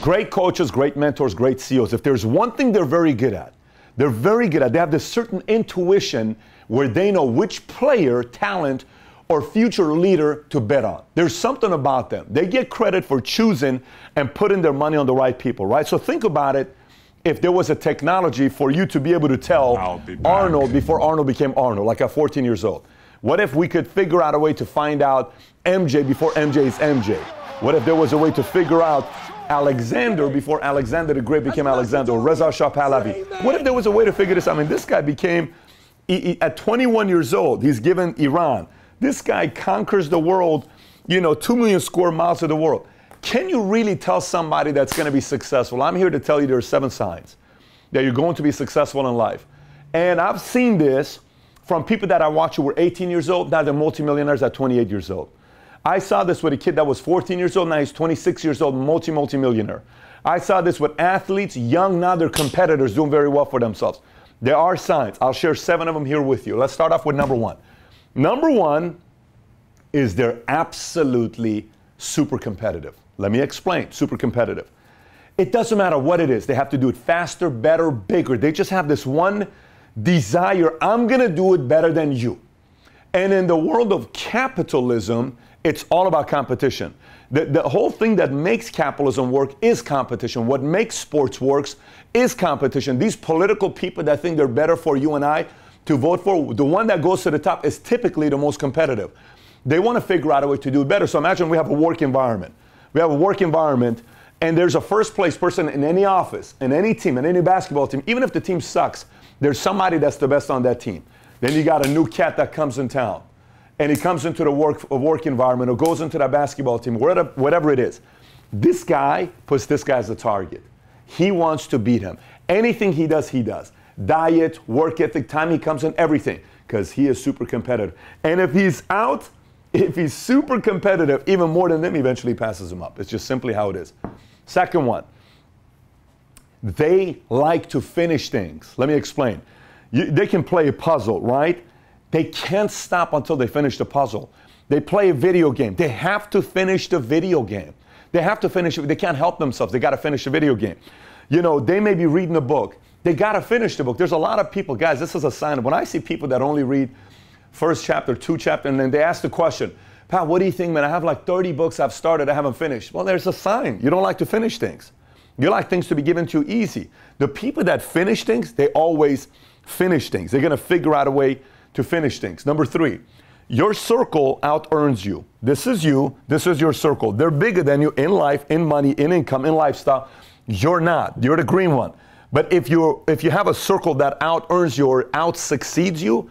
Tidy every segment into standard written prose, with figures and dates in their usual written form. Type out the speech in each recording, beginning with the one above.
Great coaches, great mentors, great CEOs. If there's one thing they're very good at, they have this certain intuition where they know which player, talent, or future leader to bet on. There's something about them. They get credit for choosing and putting their money on the right people, right? So think about it. If there was a technology for you to be able to tell Arnold before Arnold became Arnold, like at 14 years old. What if we could figure out a way to find out MJ before MJ is MJ? What if there was a way to figure out Alexander before Alexander the Great became Alexander, or Reza Shah Pahlavi? What if there was a way to figure this out? I mean, this guy became, at 21 years old, he's given Iran. This guy conquers the world, 2 million square miles of the world. Can you really tell somebody that's going to be successful? I'm here to tell you there are 7 signs that you're going to be successful in life. And I've seen this from people that I watch who were 18 years old, now they're multimillionaires at 28 years old. I saw this with a kid that was 14 years old, now he's 26 years old, multi-millionaire. I saw this with athletes, young, now they're competitors doing very well for themselves. There are signs. I'll share 7 of them here with you. Let's start off with number 1. Number 1 is they're absolutely super competitive. Let me explain, super competitive. It doesn't matter what it is. They have to do it faster, better, bigger. They just have this one desire, I'm going to do it better than you. And in the world of capitalism, it's all about competition. The whole thing that makes capitalism work is competition. What makes sports works is competition. These political people that think they're better for you and I to vote for, the one that goes to the top is typically the most competitive. They want to figure out a way to do it better. So imagine we have a work environment. We have a work environment, and there's a first place person in any office, in any team, in any basketball team. Even if the team sucks, there's somebody that's the best on that team. Then you got a new cat that comes in town, and he comes into the work environment or goes into that basketball team, whatever it is. This guy puts this guy as a target. He wants to beat him. Anything he does, he does. Diet, work ethic, time he comes in, everything, because he is super competitive. And if he's out, if he's super competitive, even more than them, eventually passes him up. It's just simply how it is. Second one, they like to finish things. Let me explain. They can play a puzzle, right? They can't stop until they finish the puzzle. They play a video game. They have to finish the video game. They have to finish it. They can't help themselves. They got to finish the video game. They may be reading a book. They got to finish the book. There's a lot of people, guys, this is a sign. When I see people that only read first chapter, 2 chapters, and then they ask the question, Pat, what do you think, man? I have like 30 books I've started, I haven't finished. Well, there's a sign. You don't like to finish things. You like things to be given to you easy. The people that finish things, they always finish things. They're going to figure out a way to finish things. Number 3, your circle out-earns you. This is you. This is your circle. They're bigger than you in life, in money, in income, in lifestyle. You're not. You're the green one. But if you have a circle that out-earns you or out-succeeds you,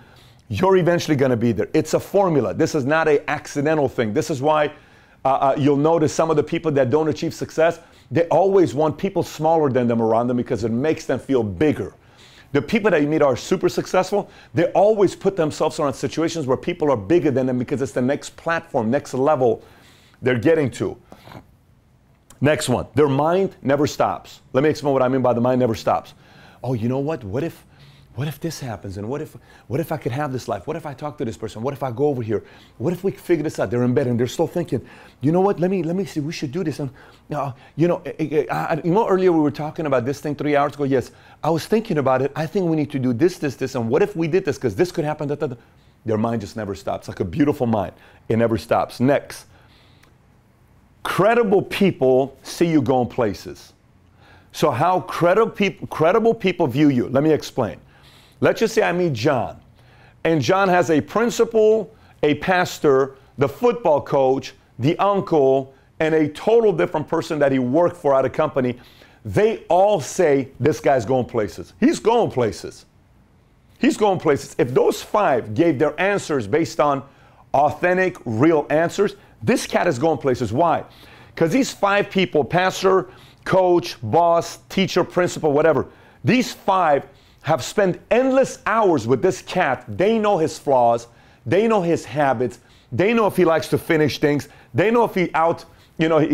you're eventually going to be there. It's a formula. This is not an accidental thing. This is why you'll notice some of the people that don't achieve success, they always want people smaller than them around them because it makes them feel bigger. The people that you meet are super successful, they always put themselves around situations where people are bigger than them because it's the next platform, next level they're getting to. Next one, their mind never stops. Let me explain what I mean by the mind never stops. Oh, you know what? What if this happens? And what if I could have this life? What if I talk to this person? What if I go over here? What if we figure this out? They're in bed and they're still thinking, you know what? Let me see. We should do this. And earlier we were talking about this thing 3 hours ago. Yes, I was thinking about it. I think we need to do this. And what if we did this? Because this could happen. Their mind just never stops. Like a beautiful mind. It never stops. Next, credible people see you going places. So how credible people view you? Let me explain. Let's just say I meet John, and John has a principal, a pastor, the football coach, the uncle, and a total different person that he worked for at a company. They all say, this guy's going places. He's going places. He's going places. If those 5 gave their answers based on authentic, real answers, this cat is going places. Why? Because these 5 people, pastor, coach, boss, teacher, principal, whatever, these 5 have spent endless hours with this cat. They know his flaws. They know his habits. They know if he likes to finish things. They know if he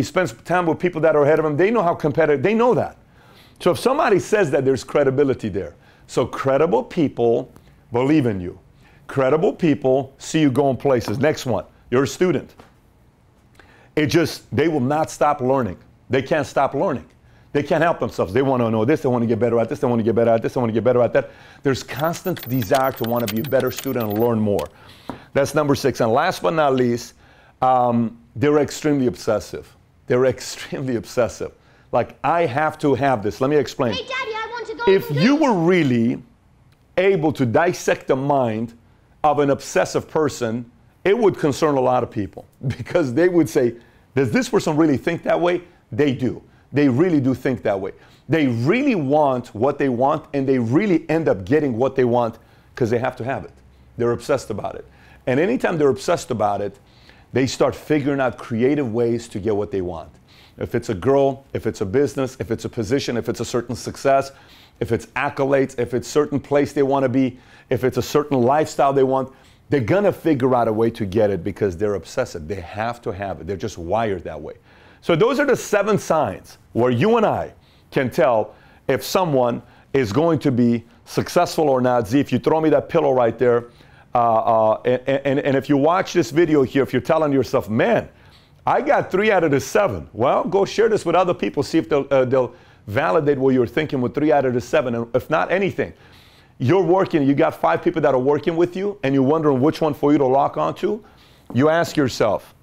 spends time with people that are ahead of him. They know how competitive. They know that. So if somebody says that, there's credibility there. So credible people believe in you. Credible people see you going places. Next one, you're a student. They will not stop learning. They can't stop learning. They can't help themselves. They want to know this, they want to get better at this, they want to get better at this, they want to get better at that. There's constant desire to want to be a better student and learn more. That's number 6. And last but not least, they're extremely obsessive. They're extremely obsessive. Like, I have to have this. Let me explain. Hey, Daddy, I want to go. If you were really able to dissect the mind of an obsessive person, it would concern a lot of people, because they would say, does this person really think that way? They do. They really do think that way. They really want what they want, and they really end up getting what they want because they have to have it. They're obsessed about it. And anytime they're obsessed about it, they start figuring out creative ways to get what they want. If it's a girl, if it's a business, if it's a position, if it's a certain success, if it's accolades, if it's a certain place they want to be, if it's a certain lifestyle they want, they're going to figure out a way to get it because they're obsessive. They have to have it. They're just wired that way. So those are the 7 signs where you and I can tell if someone is going to be successful or not. Z, if you throw me that pillow right there, and if you watch this video here, if you're telling yourself, man, I got 3 out of the 7. Well, go share this with other people. See if they'll validate what you're thinking with 3 out of the 7. And if not anything, you're working, you got 5 people that are working with you, and you're wondering which one for you to lock onto. You ask yourself,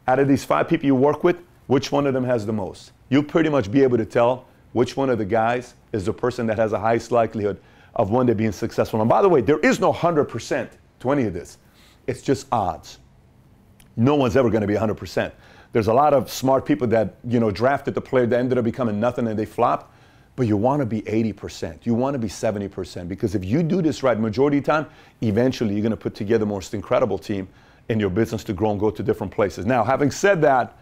out of these 5 people you work with, which one of them has the most? You'll pretty much be able to tell which one of the guys is the person that has the highest likelihood of one day being successful. And by the way, there is no 100% to any of this. It's just odds. No one's ever going to be 100%. There's a lot of smart people that, drafted the player that ended up becoming nothing and they flopped. But you want to be 80%. You want to be 70%. Because if you do this right majority of the time, eventually you're going to put together the most incredible team in your business to grow and go to different places. Now, having said that,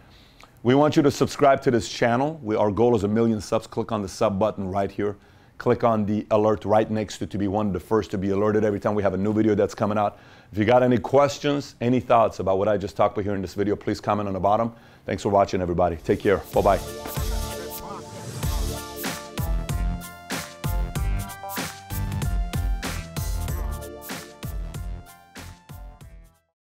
we want you to subscribe to this channel. Our goal is 1 million subs. Click on the sub button right here. Click on the alert right next to be one of the first to be alerted every time we have a new video that's coming out. If you got any questions, any thoughts about what I just talked about here in this video, please comment on the bottom. Thanks for watching, everybody. Take care. Bye-bye.